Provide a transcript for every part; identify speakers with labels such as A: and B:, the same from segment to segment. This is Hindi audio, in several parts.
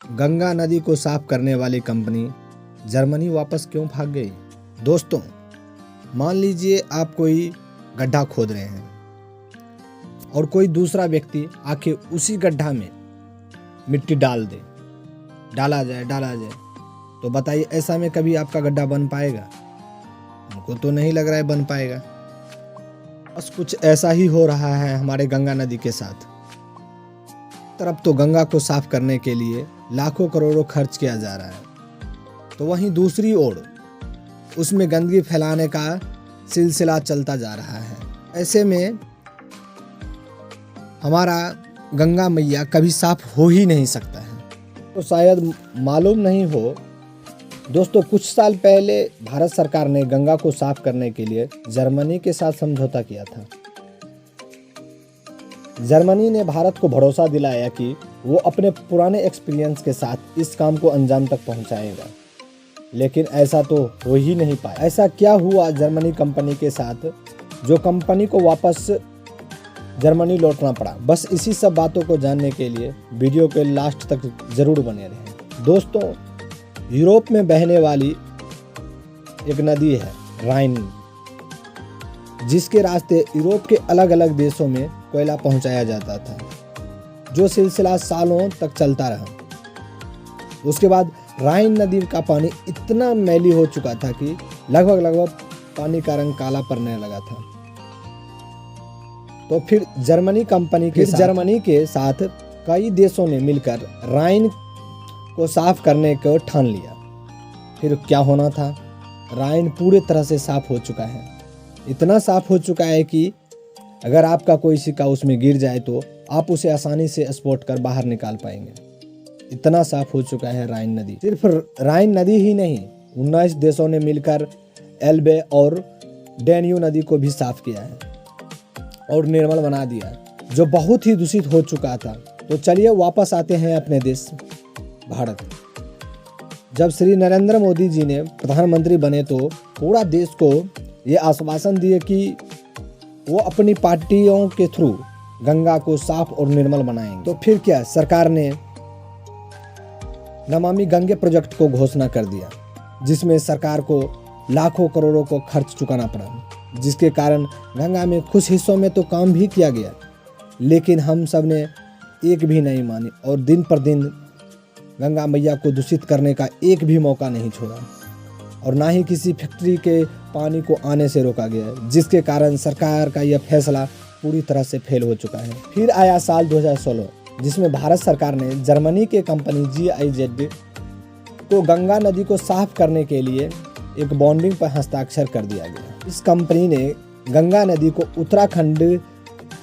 A: गंगा नदी को साफ करने वाली कंपनी जर्मनी वापस क्यों भाग गई? दोस्तों, मान लीजिए आप कोई गड्ढा खोद रहे हैं और कोई दूसरा व्यक्ति आके उसी गड्ढा में मिट्टी डाला जाए, तो बताइए ऐसा में कभी आपका गड्ढा बन पाएगा? हमको तो नहीं लग रहा है बन पाएगा। बस कुछ ऐसा ही हो रहा है हमारे गंगा नदी के साथ। तरफ तो गंगा को साफ करने के लिए लाखों करोड़ों खर्च किया जा रहा है, तो वहीं दूसरी ओर उसमें गंदगी फैलाने का सिलसिला चलता जा रहा है। ऐसे में हमारा गंगा मैया कभी साफ हो ही नहीं सकता है। तो शायद मालूम नहीं हो दोस्तों, कुछ साल पहले भारत सरकार ने गंगा को साफ करने के लिए जर्मनी के साथ समझौता किया था। जर्मनी ने भारत को भरोसा दिलाया कि वो अपने पुराने एक्सपीरियंस के साथ इस काम को अंजाम तक पहुंचाएगा, लेकिन ऐसा तो हो ही नहीं पाया। ऐसा क्या हुआ जर्मनी कंपनी के साथ जो कंपनी को वापस जर्मनी लौटना पड़ा? बस इसी सब बातों को जानने के लिए वीडियो के लास्ट तक जरूर बने रहें। दोस्तों, यूरोप में बहने वाली एक नदी है राइन, जिसके रास्ते यूरोप के अलग अलग देशों में कोयला पहुंचाया जाता था, जो सिलसिला सालों तक चलता रहा। उसके बाद राइन नदी का पानी इतना मैली हो चुका था कि लगभग पानी का रंग काला पड़ने लगा था। तो फिर जर्मनी कंपनी के साथ कई देशों ने मिलकर राइन को साफ करने को ठान लिया। फिर क्या होना था, राइन पूरी तरह से साफ हो चुका है। इतना साफ हो चुका है कि अगर आपका कोई सिक्का उसमें गिर जाए तो आप उसे आसानी से स्पॉट कर बाहर निकाल पाएंगे। इतना साफ हो चुका है राइन नदी। सिर्फ राइन नदी ही नहीं, 19 देशों ने मिलकर एल्बे और डैन्यूब नदी को भी साफ किया है और निर्मल बना दिया, जो बहुत ही दूषित हो चुका था। तो चलिए वापस आते हैं अपने देश भारत। जब श्री नरेंद्र मोदी जी ने प्रधानमंत्री बने तो पूरा देश को ये आश्वासन दिए कि वो अपनी पार्टियों के थ्रू गंगा को साफ और निर्मल बनाएंगे। तो फिर क्या, सरकार ने नमामि गंगे प्रोजेक्ट को घोषणा कर दिया, जिसमें सरकार को लाखों करोड़ों को खर्च चुकाना पड़ा, जिसके कारण गंगा में कुछ हिस्सों में तो काम भी किया गया, लेकिन हम सब ने एक भी नहीं मानी और दिन पर दिन गंगा मैया को दूषित करने का एक भी मौका नहीं छोड़ा, और ना ही किसी फैक्ट्री के पानी को आने से रोका गया, जिसके कारण सरकार का यह फैसला पूरी तरह से फेल हो चुका है। फिर आया साल 2016, जिसमें भारत सरकार ने जर्मनी के कंपनी GIZ को गंगा नदी को साफ करने के लिए एक बॉन्डिंग पर हस्ताक्षर कर दिया गया। इस कंपनी ने गंगा नदी को उत्तराखंड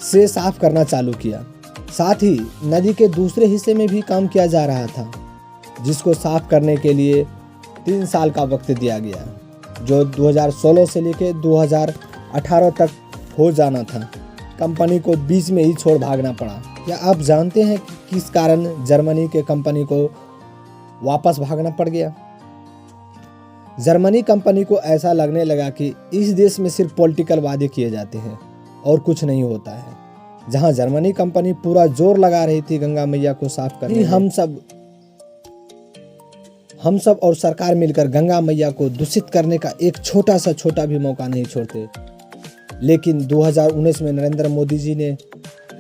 A: से साफ करना चालू किया। साथ ही नदी के दूसरे हिस्से में भी काम किया जा रहा था, जिसको साफ करने के लिए 3 साल का वक्त दिया गया, जो 2016 से लेकर 2018 तक हो जाना था। कंपनी को बीच में ही छोड़ भागना पड़ा। क्या आप जानते हैं कि किस कारण जर्मनी के कंपनी को वापस भागना पड़ गया? जर्मनी कंपनी को ऐसा लगने लगा कि इस देश में सिर्फ पॉलिटिकल वादे किए जाते हैं और कुछ नहीं होता है। जहां जर्मनी कंपनी पूरा जोर लगा रही थी गंगा मैया को साफ करने, हम सब और सरकार मिलकर गंगा मैया को दूषित करने का एक छोटा भी मौका नहीं छोड़ते। लेकिन 2019 में नरेंद्र मोदी जी ने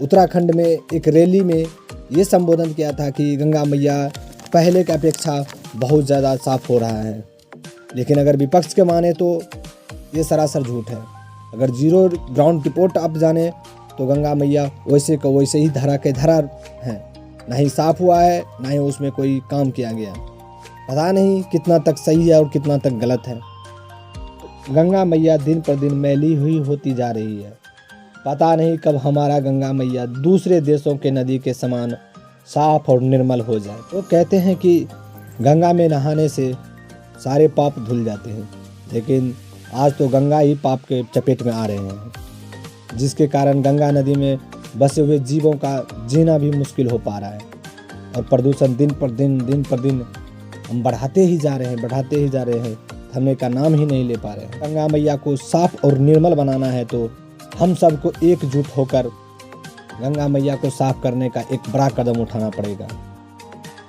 A: उत्तराखंड में एक रैली में ये संबोधन किया था कि गंगा मैया पहले की अपेक्षा बहुत ज़्यादा साफ हो रहा है। लेकिन अगर विपक्ष के माने तो ये सरासर झूठ है। अगर जीरो ग्राउंड रिपोर्ट आप जाने तो गंगा मैया वैसे का वैसे ही धरा के धरा है, ना ही साफ हुआ है, ना ही उसमें कोई काम किया गया। पता नहीं कितना तक सही है और कितना तक गलत है। गंगा मैया दिन पर दिन मैली हुई होती जा रही है। पता नहीं कब हमारा गंगा मैया दूसरे देशों के नदी के समान साफ और निर्मल हो जाए। तो कहते हैं कि गंगा में नहाने से सारे पाप धुल जाते हैं, लेकिन आज तो गंगा ही पाप के चपेट में आ रहे हैं, जिसके कारण गंगा नदी में बसे हुए जीवों का जीना भी मुश्किल हो पा रहा है। और प्रदूषण दिन पर दिन हम बढ़ाते ही जा रहे हैं, थमने का नाम ही नहीं ले पा रहे हैं। गंगा मैया को साफ और निर्मल बनाना है तो हम सबको एकजुट होकर गंगा मैया को साफ करने का एक बड़ा कदम उठाना पड़ेगा।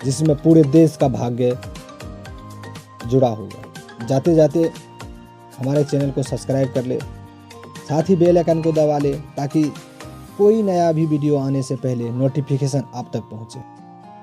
A: जिसमें पूरे देश का भाग्य जुड़ा होगा। जाते जाते हमारे चैनल को सब्सक्राइब कर ले, साथ ही बेल आइकन को दबा ले ताकि कोई नया भी वीडियो आने से पहले नोटिफिकेशन आप तक पहुंचे।